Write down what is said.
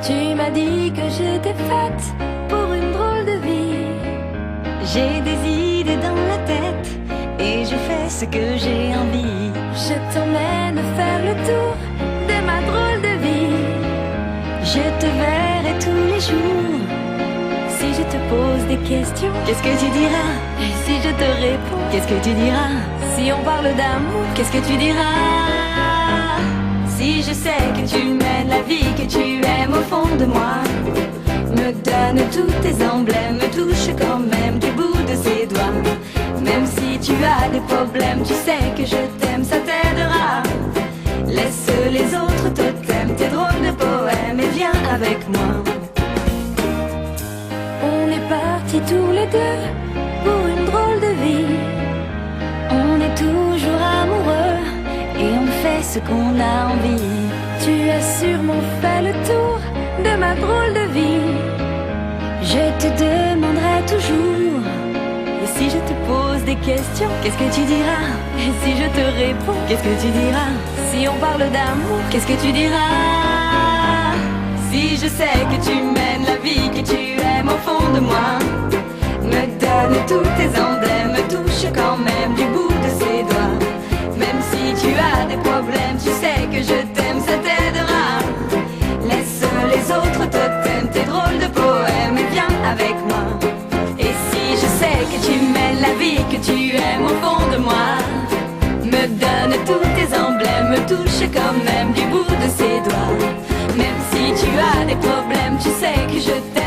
Tu m'as dit que j'étais faite pour une drôle de vie. J'ai des idées dans la tête et je fais ce que j'ai envie. Je t'emmène faire le tour de ma drôle de vie. Je te verrai tous les jours. Si je te pose des questions, qu'est-ce que tu diras? Et si je te réponds, qu'est-ce que tu diras? Si on parle d'amour, qu'est-ce que tu diras? Si je sais que tu mènes la vie que tu aimes au fond de moi, me donne tous tes emblèmes, me touche quand même du bout de ses doigts. Même si tu as des problèmes, tu sais que je t'aime, ça t'aidera. Laisse les autres totems, tes drôles de poèmes et viens avec moi. On est partis tous les deux pour une drôle de vie. On est toujours amoureux et on fait ce qu'on a envie. Tu as sûrement fait le tour de ma drôle de vie. Je te demanderai toujours. Et si je te pose des questions, qu'est-ce que tu diras? Et si je te réponds, qu'est-ce que tu diras? Si on parle d'amour, qu'est-ce que tu diras? Si je sais que tu mènes la vie que tu aimes au fond de moi, me donne tous tes emblèmes, me touche quand même du bout de ses doigts. Même si tu as des problèmes, tu sais que je t'aime, ça t'aidera. Laisse les autres totems, tes drôles de poèmes et viens avec moi. Et si je sais que tu mènes la vie que tu aimes au fond de moi, me donne tous tes emblèmes, me touche quand même du bout de ses doigts. Même si tu as des problèmes, tu sais que je t'aime.